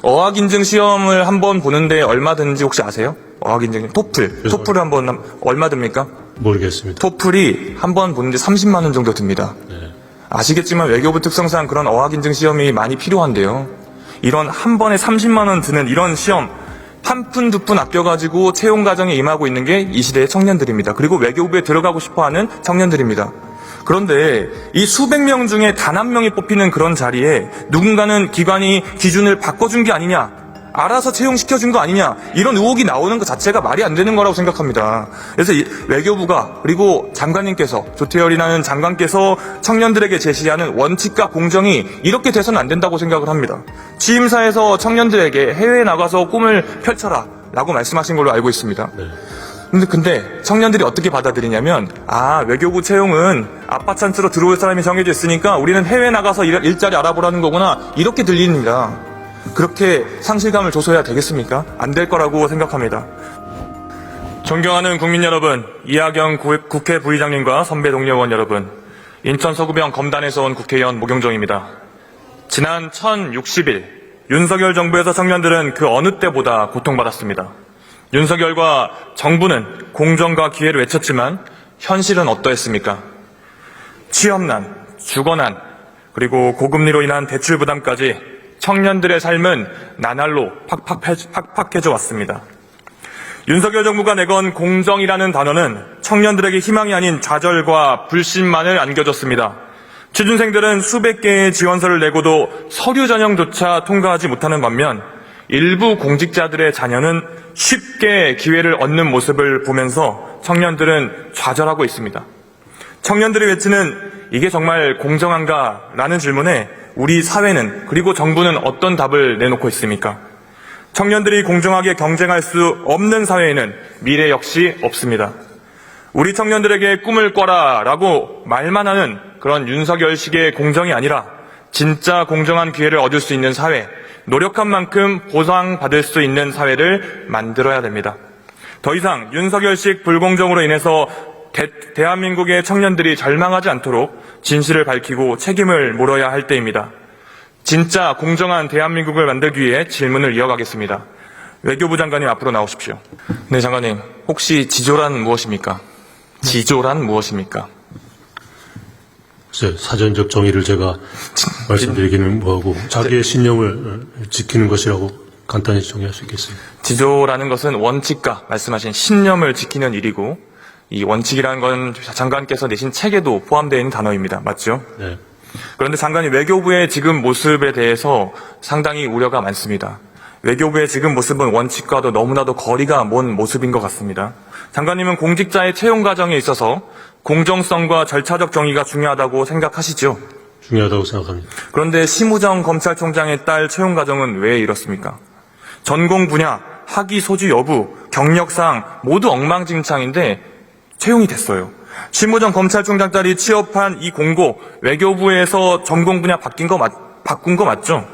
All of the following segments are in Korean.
어학인증 시험을 한번 보는데 얼마 드는지 혹시 아세요? 어학인증, 토플을 한번 얼마 듭니까? 모르겠습니다. 토플이 한 번 보는데 30만 원 정도 듭니다. 네. 아시겠지만 외교부 특성상 그런 어학인증 시험이 많이 필요한데요. 이런 한 번에 30만 원 드는 이런 시험 한 푼 두 푼 아껴가지고 채용 과정에 임하고 있는 게 이 시대의 청년들입니다. 그리고 외교부에 들어가고 싶어하는 청년들입니다. 그런데 이 수백 명 중에 단 한 명이 뽑히는 그런 자리에 누군가는 기관이 기준을 바꿔준 게 아니냐, 알아서 채용시켜준 거 아니냐, 이런 의혹이 나오는 것 자체가 말이 안 되는 거라고 생각합니다. 그래서 외교부가 그리고 장관님께서, 조태열이라는 장관께서 청년들에게 제시하는 원칙과 공정이 이렇게 돼서는 안 된다고 생각을 합니다. 취임사에서 청년들에게 해외에 나가서 꿈을 펼쳐라 라고 말씀하신 걸로 알고 있습니다. 네. 근데 청년들이 어떻게 받아들이냐면, 외교부 채용은 아빠 찬스로 들어올 사람이 정해져 있으니까 우리는 해외 나가서 일자리 알아보라는 거구나, 이렇게 들립니다. 그렇게 상실감을 줘서야 되겠습니까? 안 될 거라고 생각합니다. 존경하는 국민 여러분, 이하경 국회 부의장님과 선배 동료 의원 여러분, 인천 서구병 검단에서 온 국회의원 모경종입니다. 지난 1060일 윤석열 정부에서 청년들은 그 어느 때보다 고통받았습니다. 윤석열과 정부는 공정과 기회를 외쳤지만 현실은 어떠했습니까? 취업난, 주거난, 그리고 고금리로 인한 대출 부담까지 청년들의 삶은 나날로 팍팍해져 왔습니다. 윤석열 정부가 내건 공정이라는 단어는 청년들에게 희망이 아닌 좌절과 불신만을 안겨줬습니다. 취준생들은 수백 개의 지원서를 내고도 서류 전형조차 통과하지 못하는 반면 일부 공직자들의 자녀는 쉽게 기회를 얻는 모습을 보면서 청년들은 좌절하고 있습니다. 청년들이 외치는 이게 정말 공정한가? 라는 질문에 우리 사회는, 그리고 정부는 어떤 답을 내놓고 있습니까? 청년들이 공정하게 경쟁할 수 없는 사회에는 미래 역시 없습니다. 우리 청년들에게 꿈을 꿔라 라고 말만 하는 그런 윤석열식의 공정이 아니라 진짜 공정한 기회를 얻을 수 있는 사회, 노력한 만큼 보상받을 수 있는 사회를 만들어야 됩니다. 더 이상 윤석열식 불공정으로 인해서 대한민국의 청년들이 절망하지 않도록 진실을 밝히고 책임을 물어야 할 때입니다. 진짜 공정한 대한민국을 만들기 위해 질문을 이어가겠습니다. 외교부 장관님 앞으로 나오십시오. 네, 장관님. 혹시 지조란 무엇입니까? 지조란 무엇입니까? 사전적 정의를 제가 말씀드리기는 뭐하고 자기의 신념을 지키는 것이라고 간단히 정의할 수 있겠습니다. 지조라는 것은 원칙과 말씀하신 신념을 지키는 일이고, 이 원칙이라는 건 장관께서 내신 책에도 포함되어 있는 단어입니다. 맞죠? 네. 그런데 장관이 외교부의 지금 모습에 대해서 상당히 우려가 많습니다. 외교부의 지금 모습은 원칙과도 너무나도 거리가 먼 모습인 것 같습니다. 장관님은 공직자의 채용 과정에 있어서 공정성과 절차적 정의가 중요하다고 생각하시죠? 중요하다고 생각합니다. 그런데 심우정 검찰총장의 딸 채용 과정은 왜 이렇습니까? 전공 분야, 학위 소지 여부, 경력사항 모두 엉망진창인데 채용이 됐어요. 심우정 검찰총장 딸이 취업한 이 공고, 외교부에서 전공 분야 바꾼 거 맞죠?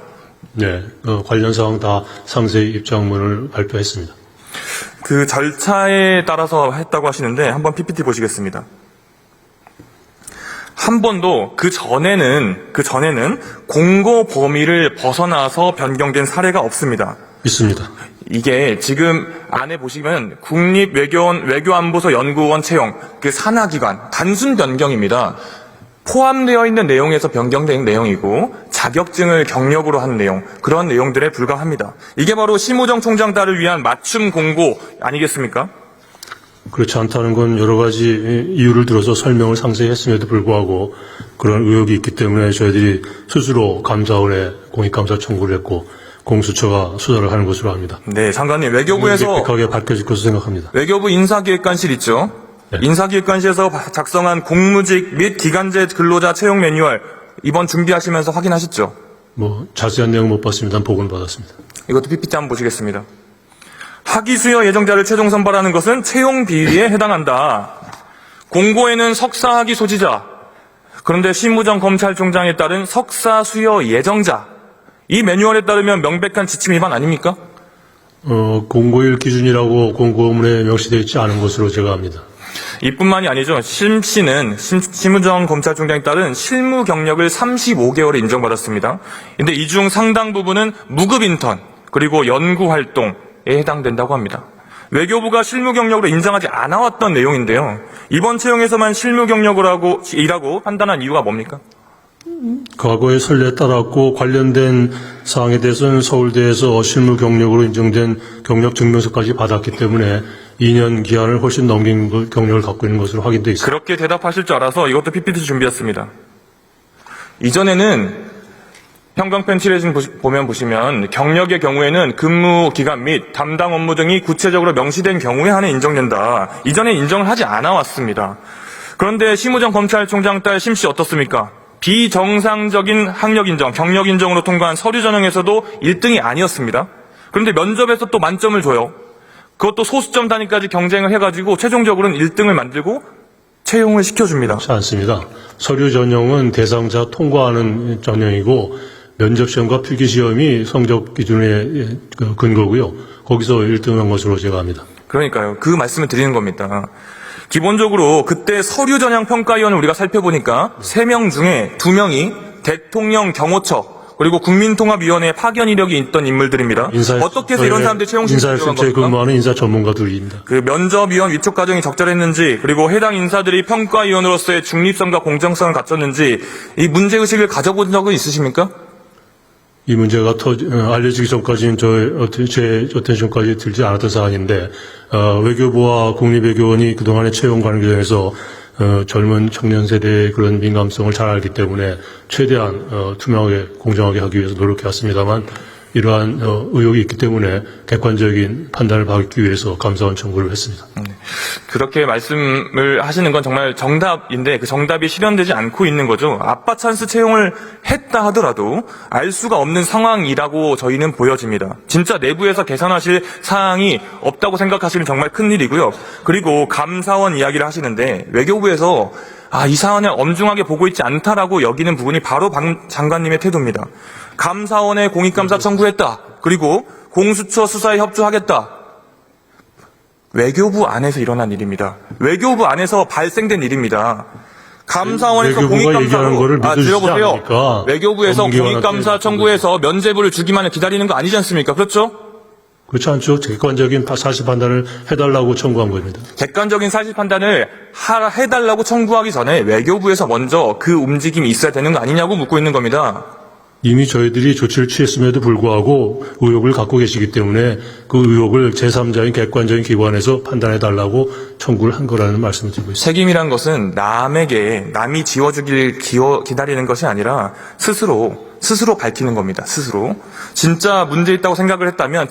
네, 관련 사항 다 상세히 입장문을 발표했습니다. 그 절차에 따라서 했다고 하시는데 한번 PPT 보시겠습니다. 한 번도 그 전에는 공고 범위를 벗어나서 변경된 사례가 없습니다. 있습니다. 이게 지금 안에 보시면 국립외교안보소 연구원 채용, 그 산하기관, 단순 변경입니다. 포함되어 있는 내용에서 변경된 내용이고 자격증을 경력으로 하는 내용, 그런 내용들에 불과합니다. 이게 바로 심우정 총장 딸을 위한 맞춤 공고 아니겠습니까? 그렇지 않다는 건 여러 가지 이유를 들어서 설명을 상세히 했음에도 불구하고 그런 의혹이 있기 때문에 저희들이 스스로 감사원에 공익감사 청구를 했고 공수처가 수사를 하는 것으로 압니다. 네, 장관님, 외교부에서 명백하게 밝혀질 것으로 생각합니다. 외교부 인사기획관실 있죠? 네. 인사기획관실에서 작성한 공무직 및 기간제 근로자 채용 매뉴얼 이번 준비하시면서 확인하셨죠? 자세한 내용 못 봤습니다. 보고는 받았습니다. 이것도 PPT 한번 보시겠습니다. 학위 수여 예정자를 최종 선발하는 것은 채용 비리에 해당한다. 공고에는 석사 학위 소지자, 그런데 심우정 검찰총장에 따른 석사 수여 예정자, 이 매뉴얼에 따르면 명백한 지침 위반 아닙니까? 공고일 기준이라고 공고문에 명시되어 있지 않은 것으로 제가 압니다. 이뿐만이 아니죠. 심우정 검찰총장에 따른 실무 경력을 35개월에 인정받았습니다. 근데 이 중 상당 부분은 무급 인턴, 그리고 연구 활동에 해당된다고 합니다. 외교부가 실무 경력으로 인정하지 않아왔던 내용인데요. 이번 채용에서만 실무 경력이라고 판단한 이유가 뭡니까? 과거의 선례에 따랐고 관련된 사항에 대해서는 서울대에서 실무 경력으로 인정된 경력 증명서까지 받았기 때문에 2년 기한을 훨씬 넘긴 경력을 갖고 있는 것으로 확인돼 있습니다. 그렇게 대답하실 줄 알아서 이것도 PPT 준비했습니다. 이전에는 형광펜 칠해진 보시면 경력의 경우에는 근무 기간 및 담당 업무 등이 구체적으로 명시된 경우에 한해 인정된다. 이전에 인정을 하지 않아 왔습니다. 그런데 심우정 검찰총장 딸 심씨 어떻습니까? 비정상적인 학력 인정, 경력 인정으로 통과한 서류 전형에서도 1등이 아니었습니다. 그런데 면접에서 또 만점을 줘요. 그것도 소수점 단위까지 경쟁을 해가지고 최종적으로는 1등을 만들고 채용을 시켜줍니다. 그렇지 않습니다. 서류 전형은 대상자 통과하는 전형이고 면접시험과 필기시험이 성적 기준의 근거고요. 거기서 1등한 것으로 제가 압니다. 그러니까요. 그 말씀을 드리는 겁니다. 기본적으로 그때 서류 전형 평가위원을 우리가 살펴보니까 3명 중에 2명이 대통령 경호처 그리고 국민통합위원회에 파견 이력이 있던 인물들입니다. 어떻게 해서 이런 사람들이 채용시키려고 한 인사실체에 겁니까? 근무하는 인사 전문가들입니다. 그 면접위원 위촉 과정이 적절했는지 그리고 해당 인사들이 평가위원으로서의 중립성과 공정성을 갖췄는지 이 문제의식을 가져본 적은 있으십니까? 이 문제가 알려지기 전까지는 제 어텐션까지 들지 않았던 사안인데 외교부와 국립외교원이 그동안의 채용 관계에서 젊은 청년 세대의 그런 민감성을 잘 알기 때문에 최대한 투명하게 공정하게 하기 위해서 노력해왔습니다만 이러한 의혹이 있기 때문에 객관적인 판단을 받기 위해서 감사원 청구를 했습니다. 그렇게 말씀을 하시는 건 정말 정답인데 그 정답이 실현되지 않고 있는 거죠. 아빠 찬스 채용을 했다 하더라도 알 수가 없는 상황이라고 저희는 보여집니다. 진짜 내부에서 개선하실 사항이 없다고 생각하시면 정말 큰일이고요. 그리고 감사원 이야기를 하시는데 외교부에서 이 사안을 엄중하게 보고 있지 않다라고 여기는 부분이 바로 방 장관님의 태도입니다. 감사원에 공익감사 청구했다. 그리고 공수처 수사에 협조하겠다. 외교부 안에서 일어난 일입니다. 외교부 안에서 발생된 일입니다. 감사원에서 외교부가 얘기하는 거를 믿으시지 들어보세요. 않으니까 외교부에서 전문기관한테 공익감사 청구해서 면죄부를 주기만을 기다리는 거 아니지 않습니까? 그렇죠? 그렇지 않죠. 객관적인 사실 판단을 해달라고 청구한 겁니다. 객관적인 사실 판단을 해달라고 청구하기 전에 외교부에서 먼저 그 움직임이 있어야 되는 거 아니냐고 묻고 있는 겁니다. 이미 저희들이 조치를 취했음에도 불구하고 의혹을 갖고 계시기 때문에 그 의혹을 제3자인 객관적인 기관에서 판단해달라고 청구를 한 거라는 말씀을 드리고 있습니다. 책임이란 것은 남이 지워주길 기다리는 것이 아니라 스스로 밝히는 겁니다. 스스로. 진짜 문제 있다고 생각을 했다면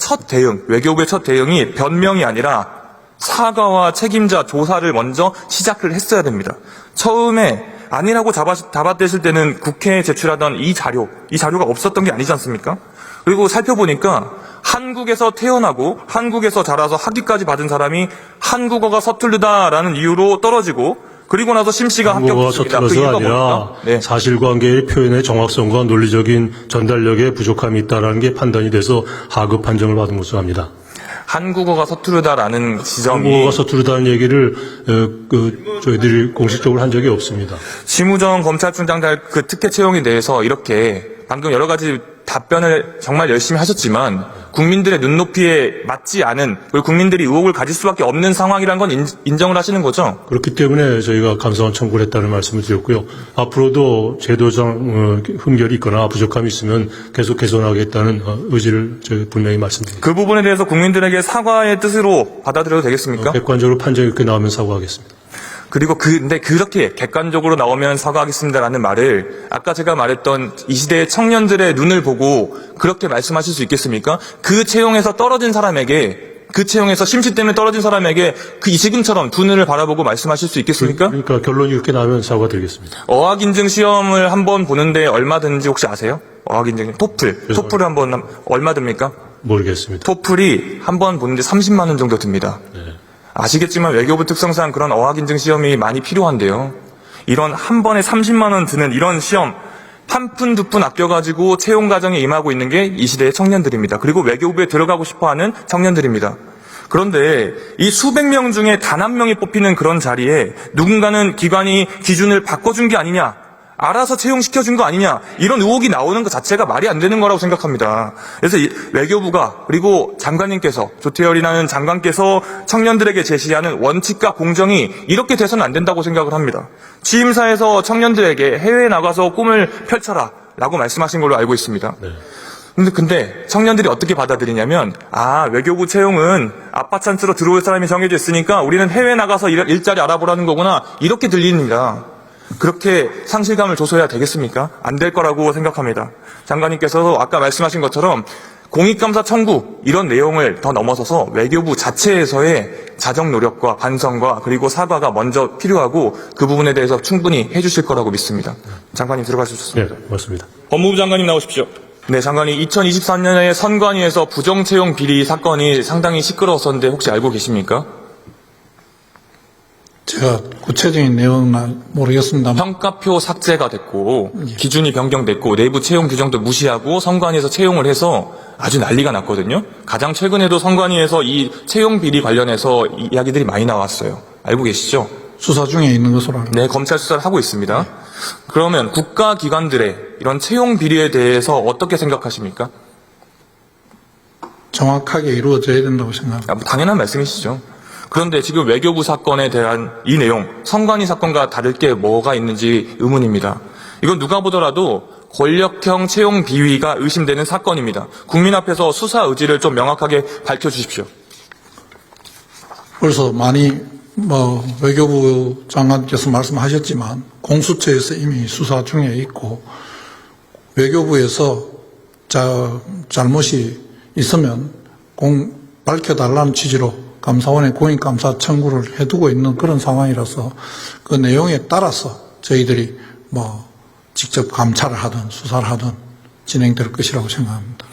외교부의 첫 대응이 변명이 아니라 사과와 책임자 조사를 먼저 시작을 했어야 됩니다. 처음에 아니라고 잡아떼실 때는 국회에 제출하던 이 자료가 없었던 게 아니지 않습니까? 그리고 살펴보니까 한국에서 태어나고 한국에서 자라서 학위까지 받은 사람이 한국어가 서툴르다라는 이유로 떨어지고 그리고 나서 심씨가 한국어가 합격했습니다. 그 서툴러서가 이유가 아니라 뭡니까? 네. 사실관계의 표현의 정확성과 논리적인 전달력에 부족함이 있다는 게 판단이 돼서 하급 판정을 받은 것으로 합니다. 한국어가 서투르다라는 지점이 한국어가 서투르다는 얘기를 저희들이 공식적으로 한 적이 없습니다. 심우정 검찰총장 그 특혜 채용에 대해서 이렇게 방금 여러 가지 답변을 정말 열심히 하셨지만 국민들의 눈높이에 맞지 않은 그리고 국민들이 의혹을 가질 수밖에 없는 상황이라는 건 인정을 하시는 거죠? 그렇기 때문에 저희가 감사원 청구를 했다는 말씀을 드렸고요. 앞으로도 제도상 흠결이 있거나 부족함이 있으면 계속 개선하겠다는 의지를 저희 분명히 말씀드립니다. 그 부분에 대해서 국민들에게 사과의 뜻으로 받아들여도 되겠습니까? 객관적으로 판정이 이렇게 나오면 사과하겠습니다. 그리고 근데 그렇게 객관적으로 나오면 사과하겠습니다라는 말을 아까 제가 말했던 이 시대의 청년들의 눈을 보고 그렇게 말씀하실 수 있겠습니까? 그 채용에서 떨어진 사람에게 그 채용에서 심시 때문에 떨어진 사람에게 지금처럼 두 눈을 바라보고 말씀하실 수 있겠습니까? 그러니까 결론이 이렇게 나오면 사과드리겠습니다. 어학인증 시험을 한번 보는데 얼마 드는지 혹시 아세요? 어학인증 토플을 한번 얼마 듭니까? 모르겠습니다. 토플이 한번 보는데 30만 원 정도 듭니다. 네. 아시겠지만 외교부 특성상 그런 어학인증 시험이 많이 필요한데요. 이런 한 번에 30만 원 드는 이런 시험 한 푼 두 푼 아껴가지고 채용 과정에 임하고 있는 게 이 시대의 청년들입니다. 그리고 외교부에 들어가고 싶어하는 청년들입니다. 그런데 이 수백 명 중에 단 한 명이 뽑히는 그런 자리에 누군가는 기관이 기준을 바꿔준 게 아니냐 알아서 채용시켜준 거 아니냐, 이런 의혹이 나오는 것 자체가 말이 안 되는 거라고 생각합니다. 그래서 외교부가, 그리고 장관님께서, 조태열이라는 장관께서 청년들에게 제시하는 원칙과 공정이 이렇게 돼서는 안 된다고 생각을 합니다. 취임사에서 청년들에게 해외에 나가서 꿈을 펼쳐라 라고 말씀하신 걸로 알고 있습니다. 근데 청년들이 어떻게 받아들이냐면, 외교부 채용은 아빠 찬스로 들어올 사람이 정해져 있으니까 우리는 해외 나가서 일자리 알아보라는 거구나, 이렇게 들립니다. 그렇게 상실감을 줘서야 되겠습니까? 안 될 거라고 생각합니다. 장관님께서도 아까 말씀하신 것처럼 공익감사 청구, 이런 내용을 더 넘어서서 외교부 자체에서의 자정 노력과 반성과 그리고 사과가 먼저 필요하고, 그 부분에 대해서 충분히 해주실 거라고 믿습니다. 장관님 들어갈 수 있습니다. 네, 맞습니다. 법무부 장관님 나오십시오. 네, 장관님, 2023년에 선관위에서 부정채용 비리 사건이 상당히 시끄러웠었는데 혹시 알고 계십니까? 제가 구체적인 내용은 모르겠습니다만 평가표 삭제가 됐고 기준이 변경됐고 내부 채용 규정도 무시하고 선관위에서 채용을 해서 아주 난리가 났거든요. 가장 최근에도 선관위에서 이 채용 비리 관련해서 이야기들이 많이 나왔어요. 알고 계시죠? 수사 중에 있는 것으로 알고 네, 검찰 수사를 하고 있습니다. 그러면 국가기관들의 이런 채용 비리에 대해서 어떻게 생각하십니까? 정확하게 이루어져야 된다고 생각합니다. 당연한 말씀이시죠. 그런데 지금 외교부 사건에 대한 이 내용, 선관위 사건과 다를 게 뭐가 있는지 의문입니다. 이건 누가 보더라도 권력형 채용 비위가 의심되는 사건입니다. 국민 앞에서 수사 의지를 좀 명확하게 밝혀주십시오. 그래서 많이 외교부 장관께서 말씀하셨지만 공수처에서 이미 수사 중에 있고, 외교부에서 잘못이 있으면 밝혀달라는 취지로 감사원에 공익감사 청구를 해두고 있는 그런 상황이라서 그 내용에 따라서 저희들이 직접 감찰을 하든 수사를 하든 진행될 것이라고 생각합니다.